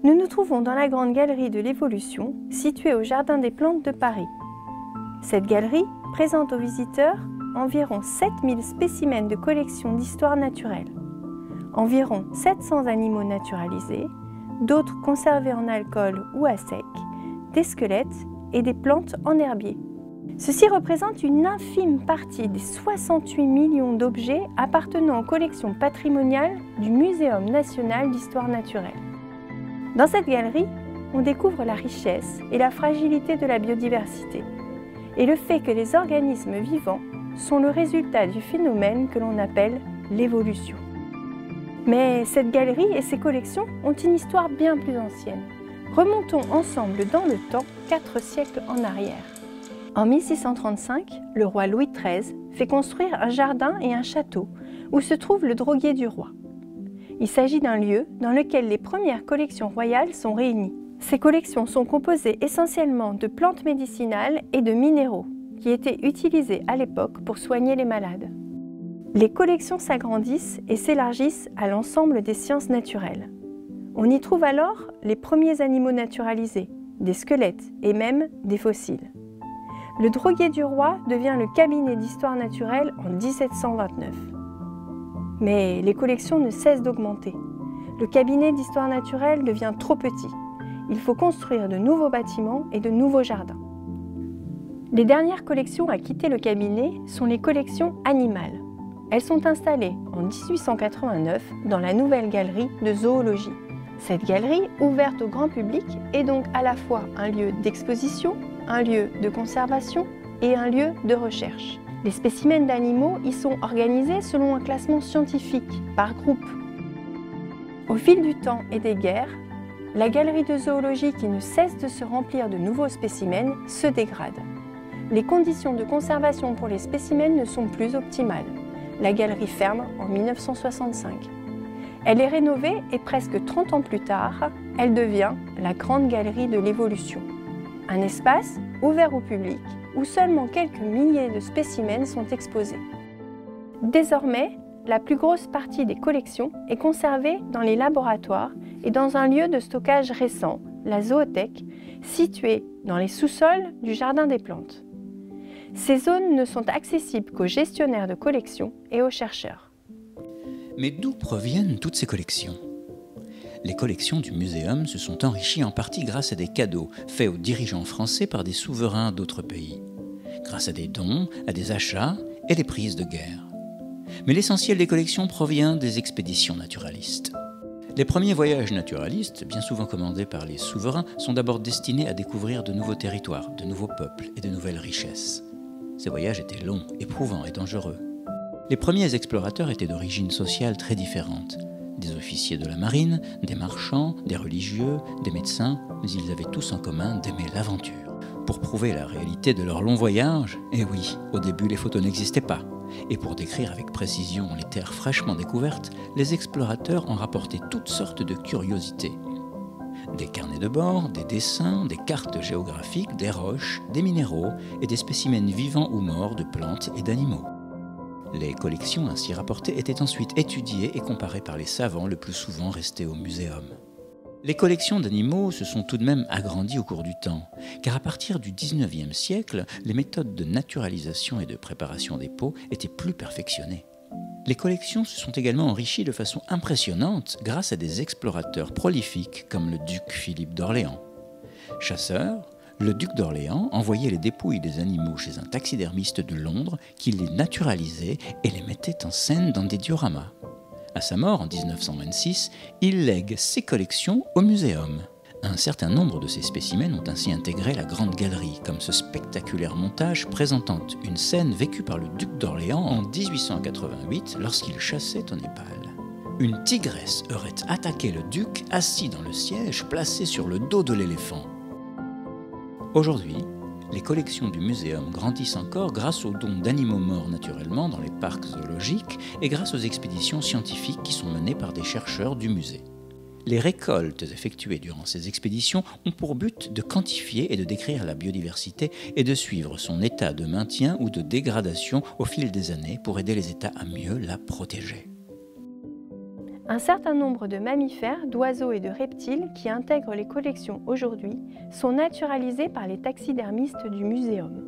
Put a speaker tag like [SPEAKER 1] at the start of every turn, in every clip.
[SPEAKER 1] Nous nous trouvons dans la Grande Galerie de l'Évolution, située au Jardin des Plantes de Paris. Cette galerie présente aux visiteurs environ 7000 spécimens de collections d'histoire naturelle, environ 700 animaux naturalisés, d'autres conservés en alcool ou à sec, des squelettes et des plantes en herbier. Ceci représente une infime partie des 68 millions d'objets appartenant aux collections patrimoniales du Muséum national d'histoire naturelle. Dans cette galerie, on découvre la richesse et la fragilité de la biodiversité et le fait que les organismes vivants sont le résultat du phénomène que l'on appelle l'évolution. Mais cette galerie et ses collections ont une histoire bien plus ancienne. Remontons ensemble dans le temps 4 siècles en arrière. En 1635, le roi Louis XIII fait construire un jardin et un château où se trouve le droguier du roi. Il s'agit d'un lieu dans lequel les premières collections royales sont réunies. Ces collections sont composées essentiellement de plantes médicinales et de minéraux qui étaient utilisés à l'époque pour soigner les malades. Les collections s'agrandissent et s'élargissent à l'ensemble des sciences naturelles. On y trouve alors les premiers animaux naturalisés, des squelettes et même des fossiles. Le droguier du roi devient le cabinet d'histoire naturelle en 1729. Mais les collections ne cessent d'augmenter. Le cabinet d'histoire naturelle devient trop petit. Il faut construire de nouveaux bâtiments et de nouveaux jardins. Les dernières collections à quitter le cabinet sont les collections animales. Elles sont installées en 1889 dans la nouvelle galerie de zoologie. Cette galerie, ouverte au grand public, est donc à la fois un lieu d'exposition, un lieu de conservation et un lieu de recherche. Les spécimens d'animaux y sont organisés selon un classement scientifique, par groupe. Au fil du temps et des guerres, la galerie de zoologie qui ne cesse de se remplir de nouveaux spécimens se dégrade. Les conditions de conservation pour les spécimens ne sont plus optimales. La galerie ferme en 1965. Elle est rénovée et presque 30 ans plus tard, elle devient la Grande Galerie de l'Évolution. Un espace ouvert au public où seulement quelques milliers de spécimens sont exposés. Désormais, la plus grosse partie des collections est conservée dans les laboratoires et dans un lieu de stockage récent, la zoothèque, située dans les sous-sols du Jardin des Plantes. Ces zones ne sont accessibles qu'aux gestionnaires de collections et aux chercheurs.
[SPEAKER 2] Mais d'où proviennent toutes ces collections ? Les collections du muséum se sont enrichies en partie grâce à des cadeaux faits aux dirigeants français par des souverains d'autres pays, grâce à des dons, à des achats et des prises de guerre. Mais l'essentiel des collections provient des expéditions naturalistes. Les premiers voyages naturalistes, bien souvent commandés par les souverains, sont d'abord destinés à découvrir de nouveaux territoires, de nouveaux peuples et de nouvelles richesses. Ces voyages étaient longs, éprouvants et dangereux. Les premiers explorateurs étaient d'origine sociale très différente. Des officiers de la marine, des marchands, des religieux, des médecins, mais ils avaient tous en commun d'aimer l'aventure. Pour prouver la réalité de leur long voyage, et oui, au début les photos n'existaient pas, et pour décrire avec précision les terres fraîchement découvertes, les explorateurs ont rapporté toutes sortes de curiosités. Des carnets de bord, des dessins, des cartes géographiques, des roches, des minéraux et des spécimens vivants ou morts de plantes et d'animaux. Les collections ainsi rapportées étaient ensuite étudiées et comparées par les savants, le plus souvent restés au muséum. Les collections d'animaux se sont tout de même agrandies au cours du temps, car à partir du XIXe siècle, les méthodes de naturalisation et de préparation des peaux étaient plus perfectionnées. Les collections se sont également enrichies de façon impressionnante grâce à des explorateurs prolifiques comme le duc Philippe d'Orléans. Chasseur, le duc d'Orléans envoyait les dépouilles des animaux chez un taxidermiste de Londres qui les naturalisait et les mettait en scène dans des dioramas. À sa mort en 1926, il lègue ses collections au muséum. Un certain nombre de ces spécimens ont ainsi intégré la Grande Galerie, comme ce spectaculaire montage présentant une scène vécue par le duc d'Orléans en 1888 lorsqu'il chassait au Népal. Une tigresse aurait attaqué le duc assis dans le siège placé sur le dos de l'éléphant. Aujourd'hui, les collections du muséum grandissent encore grâce aux dons d'animaux morts naturellement dans les parcs zoologiques et grâce aux expéditions scientifiques qui sont menées par des chercheurs du musée. Les récoltes effectuées durant ces expéditions ont pour but de quantifier et de décrire la biodiversité et de suivre son état de maintien ou de dégradation au fil des années pour aider les États à mieux la protéger.
[SPEAKER 1] Un certain nombre de mammifères, d'oiseaux et de reptiles qui intègrent les collections aujourd'hui sont naturalisés par les taxidermistes du muséum.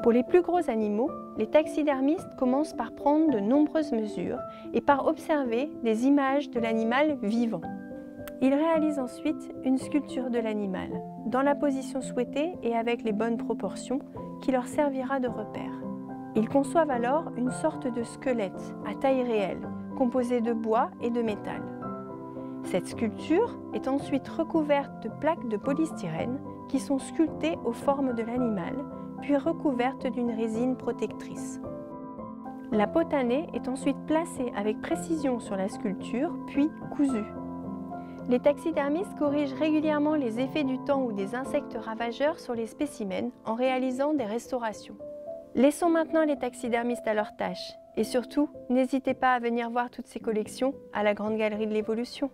[SPEAKER 1] Pour les plus gros animaux, les taxidermistes commencent par prendre de nombreuses mesures et par observer des images de l'animal vivant. Ils réalisent ensuite une sculpture de l'animal, dans la position souhaitée et avec les bonnes proportions, qui leur servira de repère. Ils conçoivent alors une sorte de squelette à taille réelle, composé de bois et de métal. Cette sculpture est ensuite recouverte de plaques de polystyrène qui sont sculptées aux formes de l'animal, puis recouvertes d'une résine protectrice. La peau tannée est ensuite placée avec précision sur la sculpture, puis cousue. Les taxidermistes corrigent régulièrement les effets du temps ou des insectes ravageurs sur les spécimens en réalisant des restaurations. Laissons maintenant les taxidermistes à leur tâche et surtout, n'hésitez pas à venir voir toutes ces collections à la Grande Galerie de l'Évolution.